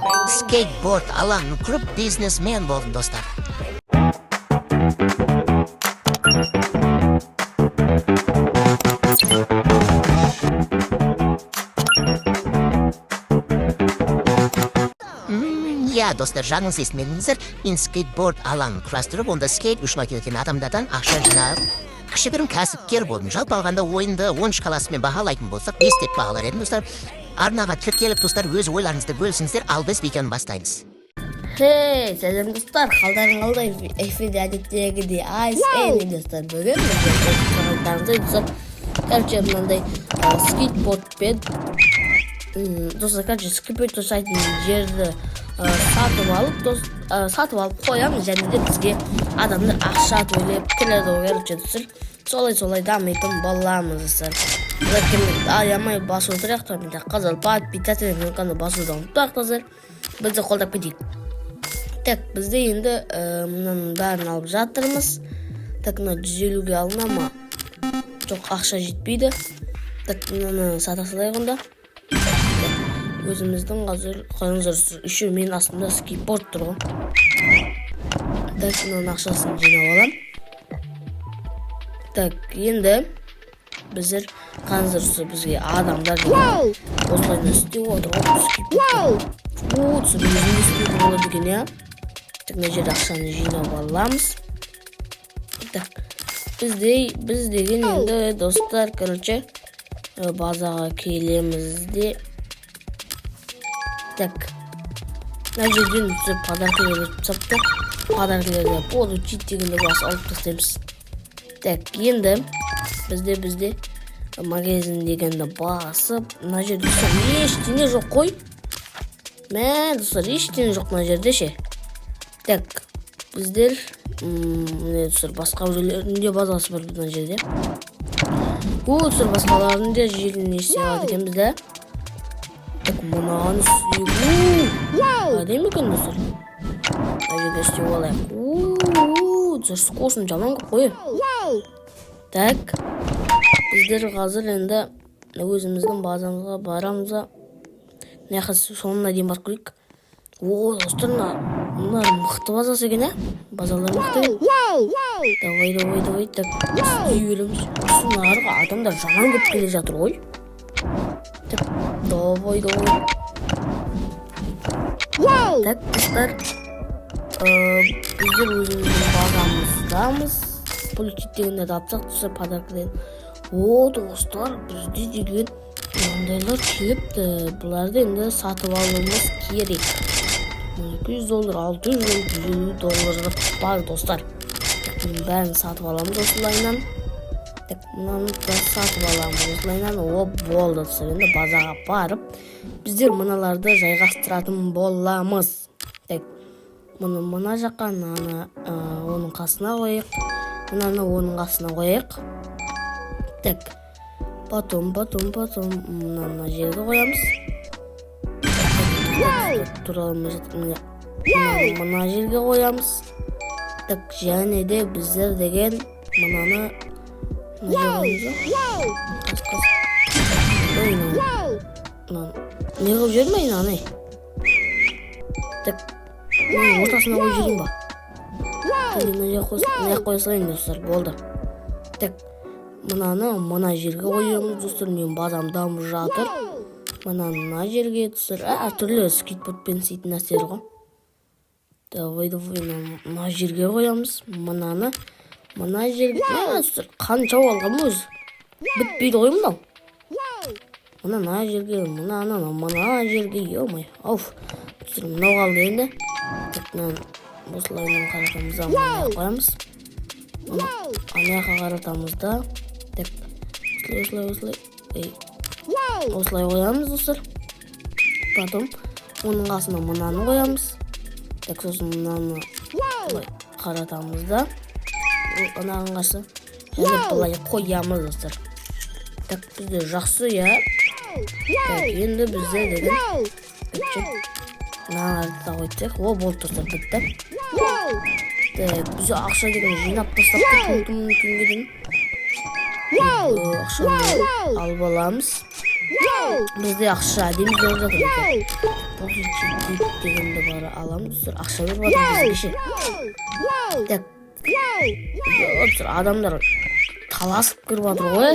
Скейтборд алаңын құрып бизнесмен болдым, достар. Я, достар, жаңыңыз естімедіңіздер, мен скейтборд алаңын құрастырып, онда скейт ұшына келген адамдардан ақша жинап, кішігірім кәсіпкер болдым. Жалпы алғанда ойынды 10 шкаласымен бағалайтын болсақ, 5 деп бағалар едім, достар. Арнаға тіркеліп, достар, өз ойларыңызды бөлісіңіздер, ал біз видеоны бастаймыз. Хей, сәлем достар, қалдарың қалдай? Эфирде әдеттегідей айс достар, бүгін достар, короче, мынандай скейтбордпен достар, скейтборд жасайтын жерді сатып алып қоямыз, және де бізге адамдар ақша төлеп келеді, достар. Солай дамитын боламыз, достар. Аямай басу отырайық, қызыл подписаться мүмкін басуды ұмытпайық, достар. Бізді қолдап кетейік. Так, бізде енді мұның бәрін алып жатырмыз. Так, мұны 150-ге алына ма? Жоқ, ақша жетпейді. Так, мұны сата салайық онда. Өзіміздің қазір қойыңыздар үші мен астымда скейтборд тұрғын. Так, мұның ақшасын жинап алам. Так, енді біздер қазір бізге адамдар осылайын істеу отырған скейтборд. Түсі өзіміз істеу болады екен, я? Так, мына жерде ақшаны жинап аламыз. Так, біз деген енді достар, короче, базаға келеміз де. Так, мына жерден түсіп подаркілерді түсіпті. Подаркілерді получить дегенде басы алып тастаймыз. Так, енді бізде магазин дегенді басып, мына жерде ештеңе жоқ қой. Мә, достар, ештеңе жоқ мына жерде ше. Так, біздер басқа үйлерінде базасы бар мына жерде. Достар, басқаларында жерін есе алады екен бізде. Так, мұнағаны істейік. Әдемі екен, достар. Мына жерде істеп алайық. Достар, скосын жаман қой. Так, біздер қазір енді өзіміздің базамызға барамызға. Нәқыз соңына дейін барып көрейік. Достар, мұнар мықты базасы екен, базалар мықты екен. Давай, так, істей береміз. Осынарға адамдар жаман көп келе жатыр ғой. Так, давай. Так, достар, біздер өзіміздің базамыздамыз. Получить дегенде тапсақ, достар, подаркіден. Достар, бізде деген ондайлар келіпті. Бұларды енді сатып алуымыз керек. $200, $600, $150 бар, достар. Бәрін сатып аламыз осылайынан. Так, мұнаны сатып аламыз осылайынан. Болды, достар. Енді базаға барып, біздер мұналарды жайғастыратын боламыз. Так, мұна жаққа, оның қасына қойық. Мұнаны оның қасына қойық. Так, потом мұнаны жерге қоямыз. Мұна жерге қоямыз. Так, және де біздер деген мұнаны не қылып жүрмейін, аны. Так, ортасына қой жүрейін ба? Мына қойсылайын, достар, болды. Так, мұна жерге қойымыз, достар, мен базам дамып жатыр. Мұна жерге, достар, әртүрлі скейтбордпен істейтін нәрселер ғой. Давай, мұна жерге қоямыз. Мұна жерге, достар, қанша алғам өз? Бітпейді ғой мұнау. Мұна жерге, еумай, ауф. Достар, мұнау қалды енді. Осылайынан қаратамызда мұнай қоямыз. Аяққа қаратамызда. Так, осылай қоямыз, достар. Потом оның қасына мұнаны қоямыз. Так, сосын мұнаны қаратамызда. Анаған қасы және бұлай қоямыз, достар. Так, бізде жақсы, я. Так, енді бізде деген мыналарды да қойдық. Болды, достар, бітті. Так, бізде ақша деген жинап бастапты күнге дейін. Ақшаны алып аламыз. Бізде ақша дейміз деп жатыр екен. Бұл жетіп дегенді бары аламыз. Ақша беріп жатыр бізге ше. Так. Адамдар таласып кіріп жатыр ғой.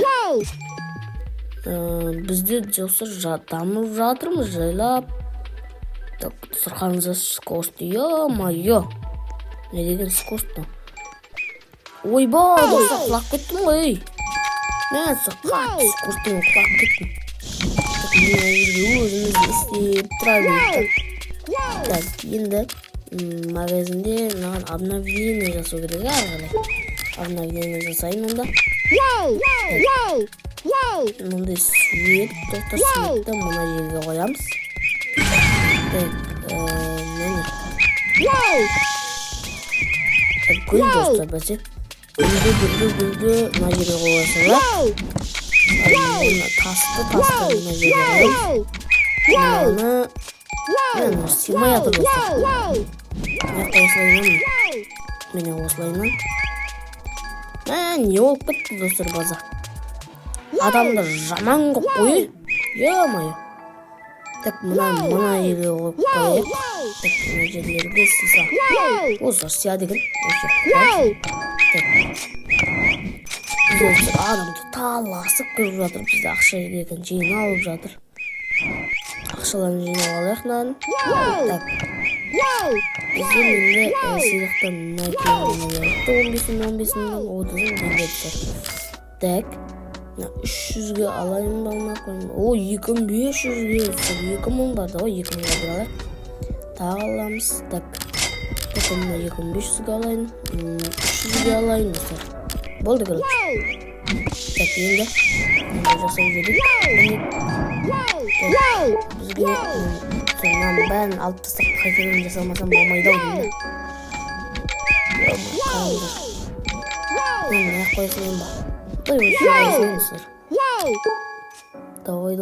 Бізде достар дамып жатырмыз жайлап. Так, сырқанызда скорості. Ё-майо. Не деген скорості? Ойба, достар құлап кеттім ғой. Мен қатты скоростың құлап кеттім. Мен өзіміз істеп тұрайын. Так, енді магазинде маған обновление жасау керек әрғалай. Обновление жасайын онда. Мұндай свет, тоқтар светті мұна жерге қоямыз. Так, мені. Гүл достар бәсе. Гүлді мұна жерге қойасылар. Тасты мұна жерге қоямыз. Мен симай атыр достар. Мен осылайынан. Не болып кетті достар база. Адамдар жаман қып қойы. Ё-майо. Так, мұна елге қойып қойып. Так, мұна жерлерге сыса. Осы сия деген. Достар адамды таласып көріп жатыр. Бізде ақша деген жиын алып жатыр. Ақшаларын жинап алайықнан. Так. Бізде менде сыйлықтан мәкелі 15-15-30 Так. 300-ге алайын балма қойын. О, 2500-ге. 2000 бар да, 2000-ге алайық. Тағы аламыз. Так. Бұтымына 2500-ге алайын. 300-ге алайын. Болды көріп. Так, енді. Жасау жедік. Бізге сонан бәрін алып тастап қайтадан жасалмасам болмайды ау деймін. Мен аяқ қойсайын ба? Давай,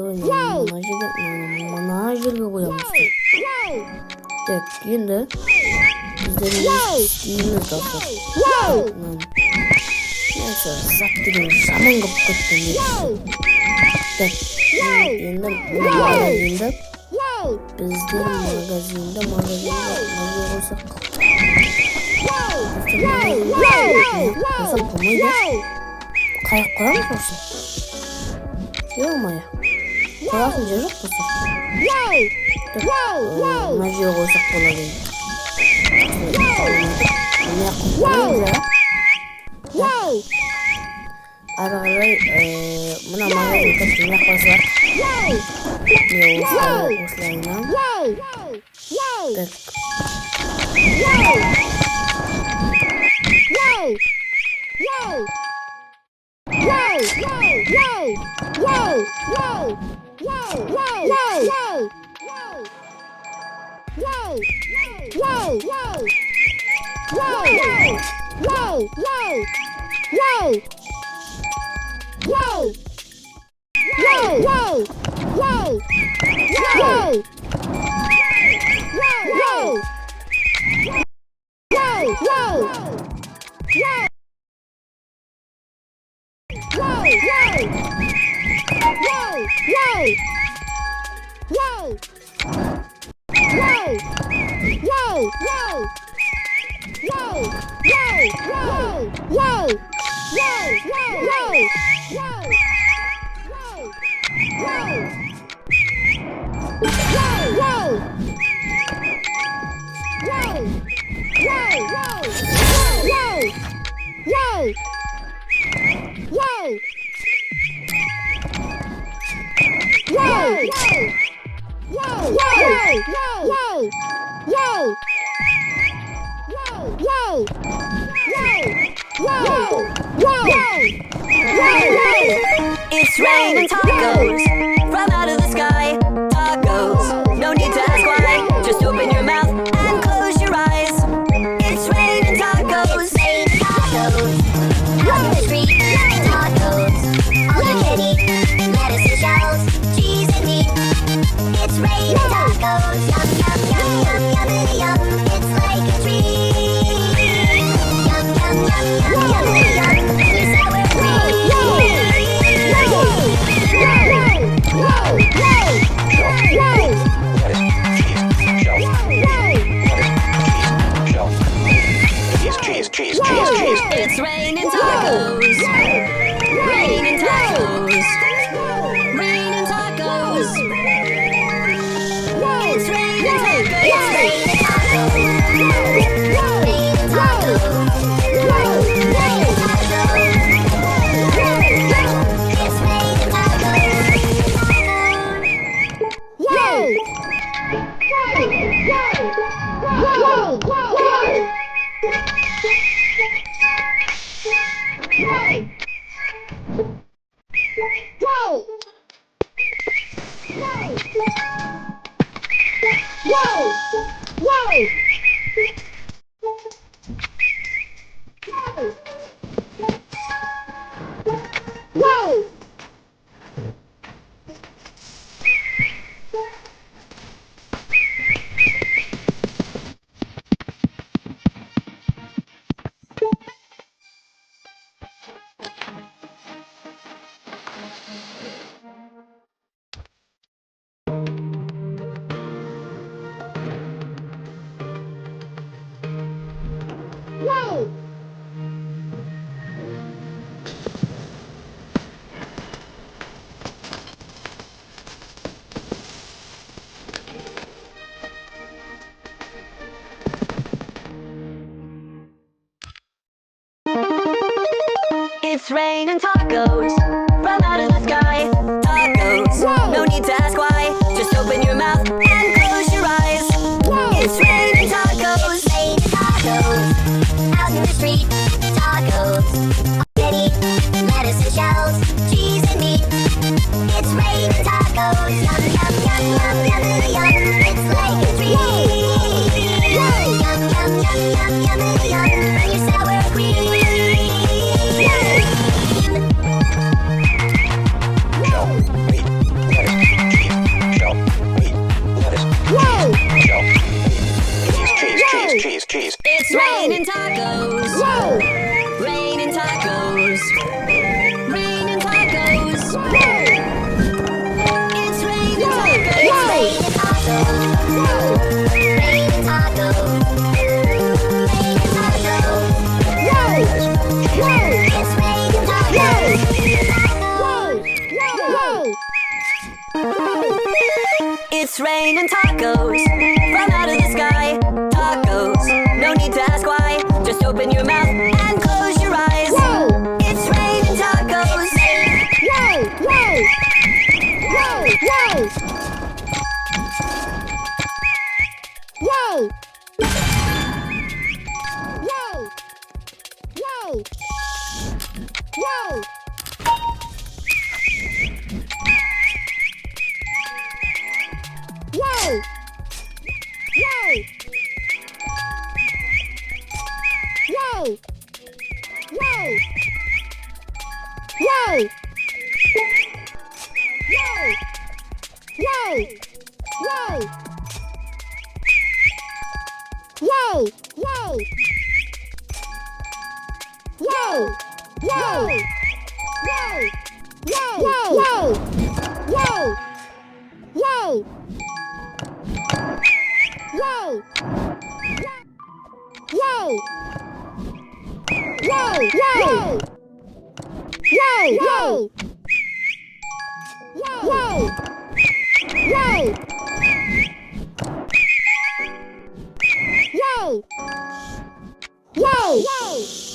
мына жерге қоямыз. Так, енді біздер істейміз достар. Зат деген жаман қып көттім. Так, енді магазинді біздер магазинді қойсақ болмайды. Қайық қоямыз осы? Ё-майо. Қоясын жер жоқ достар. Мына жерге қойсақ болады. Ары қарай мына магазин кіріп қойсақ. Осылайынан. Так. It's raining tacos from out of the sky. Tacos, no need to ask why. Just open your mouth and close your eyes. It's raining tacos. Tacos. Out in the street, tacos. All you can eat, lettuce and shells, cheese and meat. It's raining tacos. Yum, yum, yum, yum, yum, yum. It's like a treat. Yum, yum, yum, yum, yum, yum. And your sour cream. Whoa! It's raining tacos. Raining tacos. Raining tacos. It's raining tacos. Raining tacos. It's raining tacos from out of the sky. Tacos, no need to ask why. Just open your mouth and close your eyes. It's raining tacos. Raining tacos out in the street. Tacos, spaghetti, lettuce and shells, cheese and meat. It's raining tacos. Yum yum yum yum yum yum. It's like a dream. Yum yum yum yum yum yum. Bring your sour cream. Cheese. It's raining tacos. Whoa! Raining tacos. Raining tacos. It's raining tacos. It's raining tacos. Raining tacos. Raining tacos. It's raining tacos. It's raining tacos from out of the sky. Tacos, no need to ask why. Just open your mouth and close your eyes. It's raining tacos. Whoa!